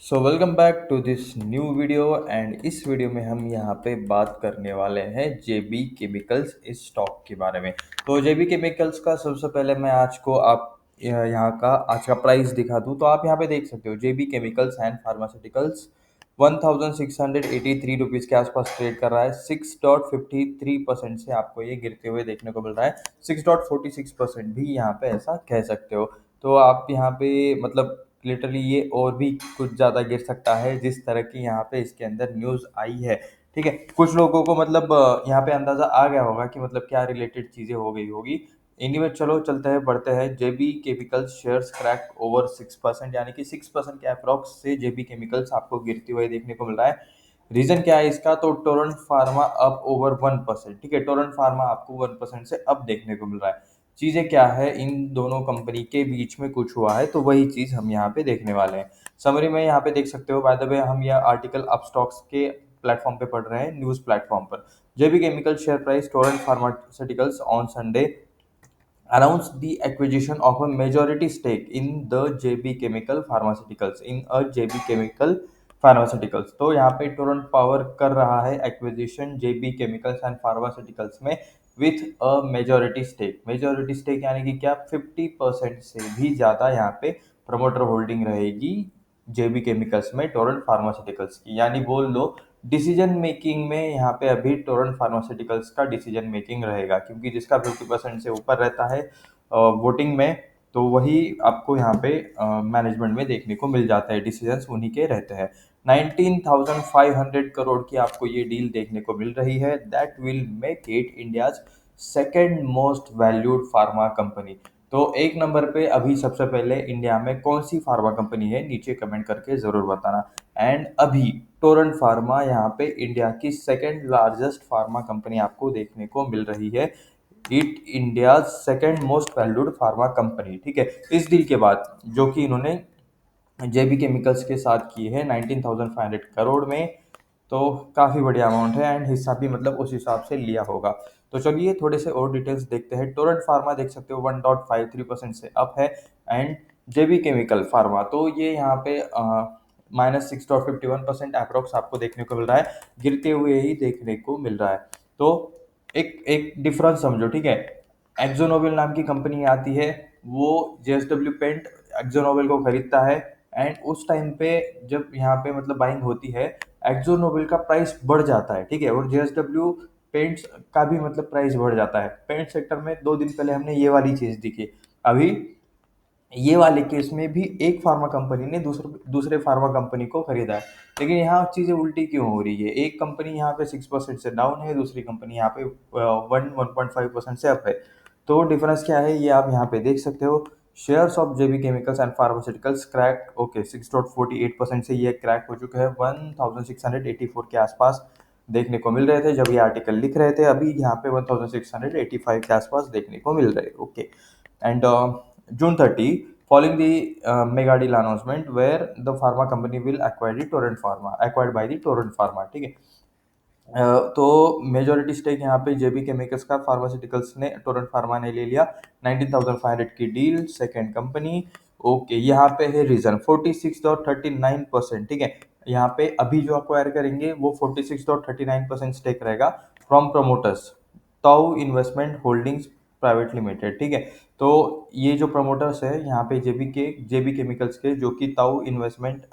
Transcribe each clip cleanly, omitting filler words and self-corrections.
So welcome back to this new video and इस video में हम यहाँ पे बात करने वाले हैं जेबी केमिकल्स इस स्टॉक के बारे में। तो जेबी केमिकल्स का सबसे पहले मैं आज को आप यहाँ का आज का प्राइस दिखा दूँ तो आप यहाँ पे देख सकते हो जेबी केमिकल्स एंड फार्मास्यूटिकल्स 1683 रुपीज़ के आसपास ट्रेड कर रहा है। 6.53% से आपको ये गिरते हुए देखने को मिल रहा है। 6.46% भी यहाँ पे ऐसा कह सकते हो। तो आप यहाँ पे मतलब लिटरली ये और भी कुछ ज़्यादा गिर सकता है जिस तरह की यहाँ पे इसके अंदर न्यूज़ आई है। ठीक है, कुछ लोगों को मतलब यहाँ पे अंदाज़ा आ गया होगा कि मतलब क्या रिलेटेड चीज़ें हो गई होगी। एनीवे चलो चलते हैं बढ़ते हैं। जेबी केमिकल्स शेयर्स क्रैक ओवर 6%, यानी कि 6% के अप्रॉक्स से जेबी केमिकल्स आपको गिरते हुए देखने को मिल रहा है। रीजन क्या है इसका? तो टोरेंट फार्मा अप ओवर 1%। ठीक है, टोरेंट फार्मा आपको 1% से अप देखने को मिल रहा है। चीज़ें क्या है, इन दोनों कंपनी के बीच में कुछ हुआ है तो वही चीज़ हम यहाँ पे देखने वाले हैं। समरी में यहाँ पे देख सकते हो। बाय द वे हम यह आर्टिकल अपस्टॉक्स के प्लेटफॉर्म पे पढ़ रहे हैं, न्यूज़ प्लेटफॉर्म पर। JB chemical share price Torrent Pharmaceuticals on Sunday announced the acquisition of a majority stake in the JB Chemical Pharmaceuticals in a JB Chemical Pharmaceuticals। तो यहाँ पे टोरेंट पावर कर रहा है acquisition JB chemicals and pharmaceuticals में with a majority stake यानी कि क्या 50% से भी ज़्यादा यहाँ पे प्रमोटर होल्डिंग रहेगी जेबी केमिकल्स में टोरेंट फार्मास्यूटिकल्स की। यानी बोल लो डिसीजन मेकिंग में यहाँ पे अभी टोरेंट फार्मास्यूटिकल्स का डिसीजन मेकिंग रहेगा, क्योंकि जिसका 50% से ऊपर रहता है वोटिंग में, तो वही आपको यहाँ पे मैनेजमेंट में देखने को मिल जाता है, डिसीजंस उन्हीं के रहते हैं। 19,500 करोड़ की आपको ये डील देखने को मिल रही है। That will make it India's second most valued pharma company. तो एक नंबर पे अभी सबसे पहले इंडिया में कौन सी फार्मा कंपनी है, नीचे कमेंट करके ज़रूर बताना। एंड अभी टोरेंट फार्मा यहाँ पे इंडिया की सेकेंड लार्जेस्ट फार्मा कंपनी आपको देखने को मिल रही है। It India second most valued pharma company. ठीक है, इस डील के बाद जो कि इन्होंने जेबी केमिकल्स के साथ की है 19,500 करोड़ में, तो काफ़ी बढ़िया अमाउंट है एंड हिस्सा भी मतलब उस हिसाब से लिया होगा। तो चलिए थोड़े से और डिटेल्स देखते हैं। टोरेंट फार्मा देख सकते हो 1.53% से अप है। एंड जेबी केमिकल फार्मा तो ये यहाँ पे -6.51% अप्रोक्स आपको देखने को मिल रहा है, गिरते हुए ही देखने को मिल रहा है। तो एक एक डिफरेंस समझो। ठीक है, एक्जोनोबेल नाम की कंपनी आती है, वो जेएसडब्ल्यू पेंट एक्जोनोबेल को खरीदता है एंड उस टाइम पे जब यहाँ पे मतलब बाइंग होती है, एक्जो नोबेल का प्राइस बढ़ जाता है। ठीक है, और जेएसडब्ल्यू पेंट्स का भी मतलब प्राइस बढ़ जाता है। पेंट सेक्टर में 2 दिन पहले हमने ये वाली चीज दिखी। अभी ये वाले केस में भी एक फार्मा कंपनी ने दूसरे दूसरे फार्मा कंपनी को खरीदा है, लेकिन यहाँ चीजें उल्टी क्यों हो रही है? एक कंपनी यहाँ पे 6% से डाउन है, दूसरी कंपनी यहाँ पे 1.5% से अप है। तो डिफरेंस क्या है ये आप यहाँ पे देख सकते हो। Shares of JB chemicals and pharmaceuticals crack okay 6.48% से ये क्रैक हो चुके हैं 1684 के आसपास देखने को मिल रहे थे जब ये आर्टिकल लिख रहे थे। अभी यहाँ पे 1685 के आसपास देखने को मिल रहे। Okay, and June 30, following the mega deal announcement where the pharma company will acquire the Torrent Pharma, acquired by the Torrent Pharma। ठीक है, तो मेजोरिटी स्टेक यहाँ पे जेबी केमिकल्स का फार्मास्यूटिकल्स ने टोरेंट फार्मा ने ले लिया। 19,500 की डील, सेकेंड कंपनी। ओके, यहाँ पे है रीजन 46.39%। ठीक है, यहाँ पे अभी जो अक्वायर करेंगे वो 46.39% स्टेक रहेगा from promoters tau investment holdings private limited. ठीक है, तो ये जो प्रमोटर्स है यहाँ पे जेबी केमिकल्स के, जो कि ताउ इन्वेस्टमेंट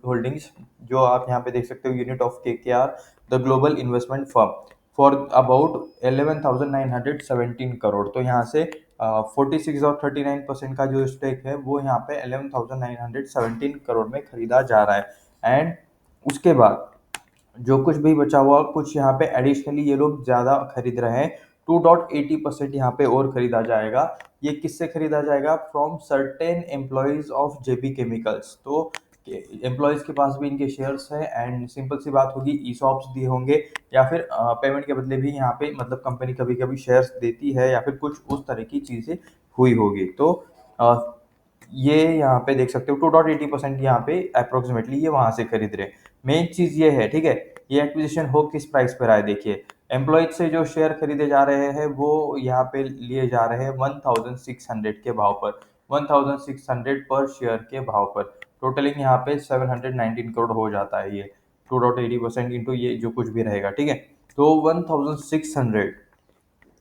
होल्डिंग्स, जो आप यहाँ पे देख सकते हो, unit of KKR the global investment firm for about 11,917 crore. तो यहाँ से 46.39% का जो स्टेक है वो यहाँ पे 11,917 करोड़ में खरीदा जा रहा है। एंड उसके बाद जो कुछ भी बचा हुआ कुछ यहाँ पे एडिशनली ये लोग ज़्यादा खरीद रहे हैं। 2.80% यहाँ पे और खरीदा जाएगा। ये किससे खरीदा जाएगा? From certain employees of JB chemicals. तो एम्प्लॉयज के पास भी इनके शेयर्स है एंड सिंपल सी बात होगी, ईसॉप्स दिए होंगे या फिर पेमेंट के बदले भी यहाँ पे मतलब कंपनी कभी कभी शेयर्स देती है या फिर कुछ उस तरह की चीज़ें हुई होगी। तो अ, ये यहाँ पे देख सकते हो 2.80% यहाँ पे अप्रोक्सीमेटली ये वहां से खरीद रहे। मेन चीज ये है। ठीक है, ये एक्विजिशन हो किस प्राइस पर आए देखिए। एम्प्लॉयज से जो शेयर खरीदे जा रहे हैं वो यहाँ पे लिए जा रहे हैं 1,600 के भाव पर, 1,600 पर शेयर के भाव पर। टोटलिंग यहाँ पे 719 करोड़ हो जाता है ये 2.80% इंटू ये जो कुछ भी रहेगा, ठीक है। तो 1600,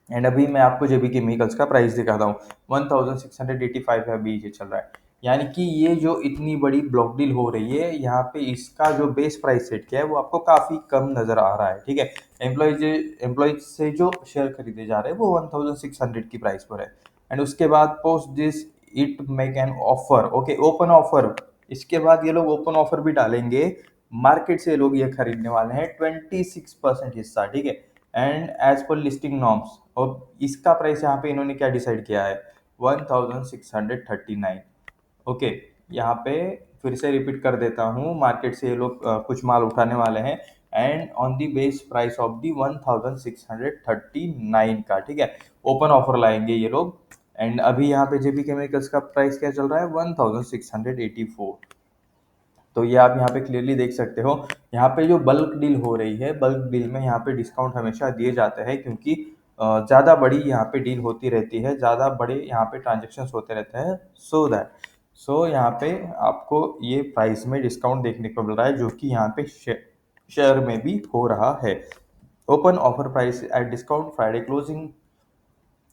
एंड अभी मैं आपको जेबी केमिकल्स का प्राइस दिखाता हूँ। 1685 है अभी ये चल रहा है। यानी कि ये जो इतनी बड़ी ब्लॉक डील हो रही है यहाँ पे, इसका जो बेस प्राइस सेट किया है वो आपको काफी कम नजर आ रहा है, ठीक है। एम्प्लॉइज से जो शेयर खरीदे जा रहे हैं वो 1600 की प्राइस पर है। एंड उसके बाद post this it make an offer, okay, open offer. इसके बाद ये लोग ओपन ऑफर भी डालेंगे, मार्केट से लोग ये खरीदने वाले हैं 26% हिस्सा, ठीक है। And as per listing norms, और इसका प्राइस यहाँ पे इन्होंने क्या डिसाइड किया है, 1639, ओके। यहाँ पे फिर से रिपीट कर देता हूँ, मार्केट से ये लोग कुछ माल उठाने वाले हैं and on the base price of the 1639 का, ठीक है, ओपन ऑफर लाएंगे ये लोग। एंड अभी यहाँ पे जेबी केमिकल्स का प्राइस क्या चल रहा है, 1684। तो ये आप यहाँ पे क्लियरली देख सकते हो। यहाँ पे जो बल्क डील हो रही है, बल्क डील में यहाँ पे डिस्काउंट हमेशा दिए जाते हैं, क्योंकि ज़्यादा बड़ी यहाँ पे डील होती रहती है, ज़्यादा बड़े यहाँ पे ट्रांजेक्शन्स होते रहते हैं, सो यहाँ पे आपको ये प्राइस में डिस्काउंट देखने को मिल रहा है, जो कि यहाँ पे शेयर में भी हो रहा है। Open offer price at discount Friday closing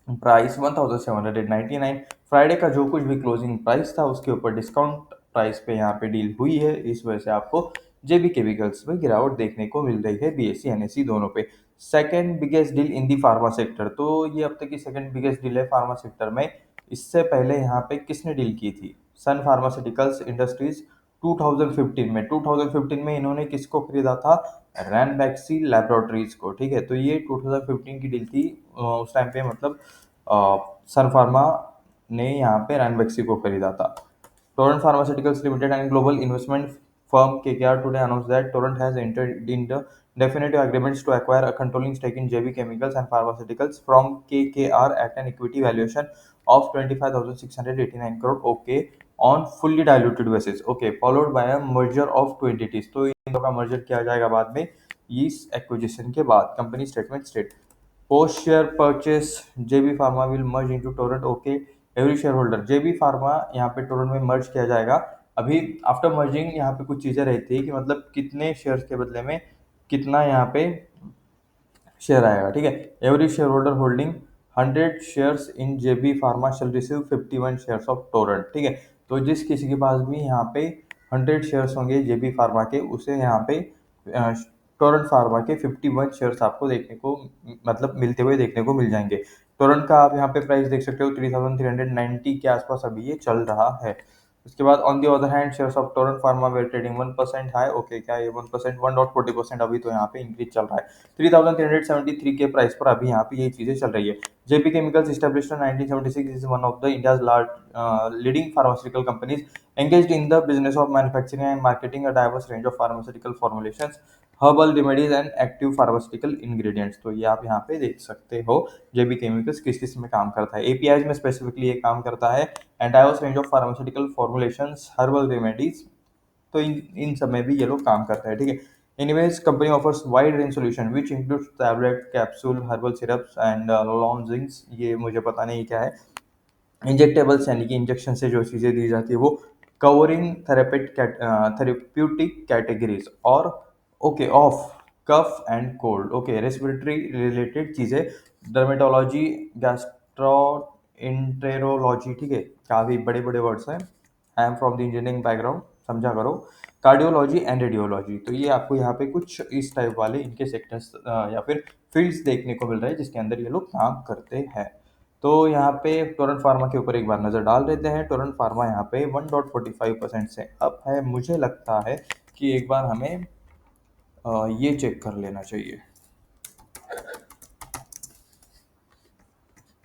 price 1799। Friday का जो कुछ भी क्लोजिंग प्राइस था उसके ऊपर डिस्काउंट प्राइस पे यहाँ पे डील हुई है, इस वजह से आपको जेबी केमिकल्स में गिरावट देखने को मिल रही है, बीएससी एनएससी दोनों पे। Second biggest deal in the pharma sector, तो ये अब तक की सेकंड बिगेस्ट डील है फार्मा सेक्टर में। इससे पहले यहाँ पे किसने डील की थी, सन फार्मास्यूटिकल्स इंडस्ट्रीज 2015 में इन्होंने किसको खरीदा था, रैनबैक्सी लैबोरेटरीज को, ठीक है। तो ये 2015 की डील थी, उस टाइम पे मतलब सन फार्मा ने यहाँ पे रैनबैक्सी को खरीदा था। Torrent Pharmaceuticals Limited and global investment firm KKR today announced that Torrent has entered into definitive agreements to acquire a controlling stake in JB Chemicals and Pharmaceuticals from KKR at an equity valuation of 25,689 crore, okay, on fully diluted basis, okay, followed by a merger of two entities। तो इन दोनों का merger किया जाएगा बाद में, इस acquisition के बाद। Company statement state post share purchase JB pharma will merge into Torrent, okay, every share holder. JB pharma यहाँ पे टोरेंट में मर्ज किया जाएगा। अभी आफ्टर मर्जिंग यहाँ पे कुछ चीजें रहती है कि मतलब कितने शेयर्स के बदले में कितना यहाँ पे शेयर आएगा, ठीक है। Every share holder holding 100 shares in JB pharma shall receive 51 shares of Torrent, ठीक है। तो जिस किसी के पास भी यहाँ पे 100 शेयर्स होंगे जेबी फार्मा के, उसे यहाँ पे टोरेंट फार्मा के 51 शेयर्स आपको देखने को मतलब मिलते हुए देखने को मिल जाएंगे। टोरेंट का आप यहाँ पे प्राइस देख सकते हो 3390 के आसपास अभी ये चल रहा है। उसके बाद on the other hand shares of Torrent pharma were trading 1% high, okay, क्या ये 1%, 1.40% अभी तो यहाँ पे इंक्रीज चल रहा है। 3373 के प्राइस पर अभी यहाँ पे ये चीजें चल रही है। JP chemicals established in 1976 is one of the India's leading pharmaceutical companies engaged in the business of manufacturing and marketing a diverse range of pharmaceutical formulations, herbal remedies and active pharmaceutical ingredients. तो ये आप यहाँ पे देख सकते हो जेबी chemicals किस किस में काम करता है। एपीआई में स्पेसिफिकली ये काम करता है, and diverse range of pharmaceutical formulations, herbal remedies, तो इन सब में भी ये लोग काम करते हैं, ठीक है। Anyways company offers wide range solution which includes tablet, capsule, herbal syrups and lozenges, ये मुझे पता नहीं क्या है। इंजेक्टेबल्स यानी कि इंजेक्शन से जो चीज़ें दी जाती है वो, कवरिंग थेरेप्यूटिक कैटेगरीज और okay of cough and cold, okay, respiratory related चीज़ें, डर्मेटोलॉजी, गैस्ट्रो इंटेरोलॉजी, ठीक है, काफ़ी बड़े बड़े वर्ड्स हैं। I am from the engineering background, समझा करो। कार्डियोलॉजी एंड रेडियोलॉजी, तो ये आपको यहाँ पे कुछ इस टाइप वाले इनके सेक्टर्स या फिर फील्ड्स देखने को मिल रहे हैं जिसके अंदर ये लोग काम करते हैं। तो यहाँ पे टोरेंट फार्मा के ऊपर एक बार नज़र डाल देते हैं। टोरेंट फार्मा यहाँ पे 1.45% से अप है। मुझे लगता है कि एक बार हमें ये चेक कर लेना चाहिए।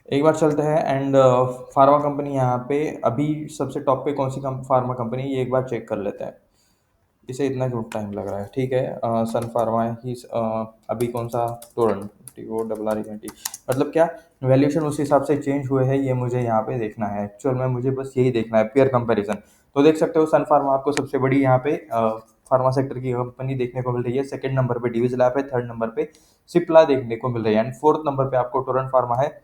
एक बार चलते हैं एंड फार्मा कंपनी यहाँ पे अभी सबसे टॉप पे कौन सी फार्मा कंपनी, ये एक बार चेक कर लेते हैं। इसे इतना क्यों टाइम लग रहा है, ठीक है। सन फार्मा ही अभी कौन सा, टोरेंट TORRENT, मतलब क्या वैल्यूएशन उस हिसाब से चेंज हुए हैं, ये मुझे यहाँ पे देखना है। एक्चुअल में मुझे बस यही देखना है, पेयर कंपैरिजन। तो देख सकते हो सन फार्मा आपको सबसे बड़ी यहाँ पे फार्मा सेक्टर की कंपनी देखने को मिल रही है। सेकंड नंबर पे डिविज लैब है, थर्ड नंबर पे सिप्ला देखने को मिल रही है, एंड फोर्थ नंबर पे आपको टोरेंट फार्मा है।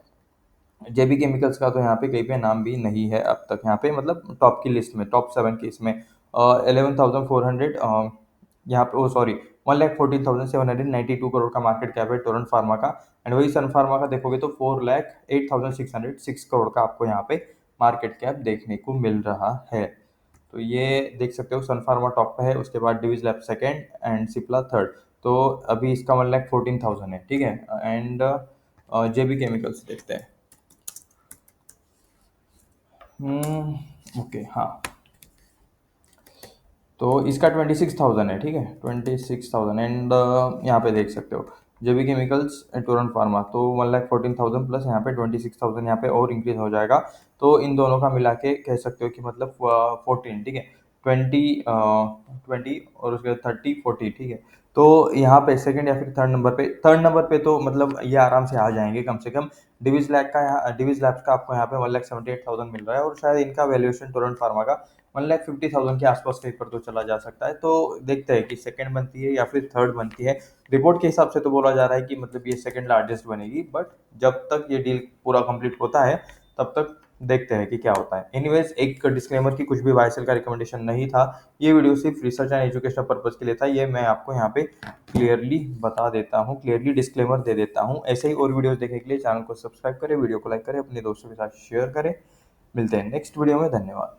जेबी केमिकल्स का तो यहाँ पे कहीं पे नाम भी नहीं है अब तक यहाँ पे, मतलब टॉप की लिस्ट में, टॉप 7 की इसमें 11,400, यहाँ पे, ओ सॉरी, 1,14,792 करोड़ का मार्केट कैप है टोरेंट फार्मा का। एंड वही सन फार्मा का देखोगे तो 4,08,606 करोड़ का आपको यहाँ पे मार्केट कैप देखने को मिल रहा है। तो ये देख सकते हो, सन फार्मा टॉप पे है, उसके बाद Divi's lab second and Cipla third. तो अभी इसका 1,14,000 है, ठीक है। एंड जेबी केमिकल्स देखते हैं। ओके, हाँ, तो इसका 26,000 है, ठीक है, 26,000। एंड यहाँ पे देख सकते हो जेबी केमिकल्स टोरेंट फार्मा, तो 1,14,000 प्लस यहाँ पे 26,000 यहाँ पे और इंक्रीज हो जाएगा। तो इन दोनों का मिला के कह सकते हो कि मतलब 14, ठीक है, 20 और उसके बाद 30 40, ठीक है। तो यहाँ पे सेकंड या फिर थर्ड नंबर पे तो मतलब ये आराम से आ जाएंगे कम से कम। डिविज लैब्स का आपको यहाँ पे 1,78,000 मिल रहा है, और शायद इनका वैल्यूएशन टोरेंट फार्मा का 1,50,000 के आसपास कहीं पर तो चला जा सकता है। तो देखते हैं कि सेकंड बनती है या फिर थर्ड बनती है। रिपोर्ट के हिसाब से तो बोला जा रहा है कि मतलब ये सेकंड लार्जेस्ट बनेगी, बट जब तक ये डील पूरा कंप्लीट होता है तब तक देखते हैं कि क्या होता है। एनीवेज, एक डिस्क्लेमर की कुछ भी बाय सेल का रिकमेंडेशन नहीं था। ये वीडियो सिर्फ रिसर्च एंड एजुकेशनल पर्पज के लिए था, ये मैं आपको यहाँ पे क्लियरली बता देता हूँ, क्लियरली डिस्क्लेमर दे देता हूँ। ऐसे ही और वीडियोस देखने के लिए चैनल को सब्सक्राइब करें, वीडियो को लाइक करें, अपने दोस्तों के साथ शेयर करें। मिलते हैं नेक्स्ट वीडियो में, धन्यवाद।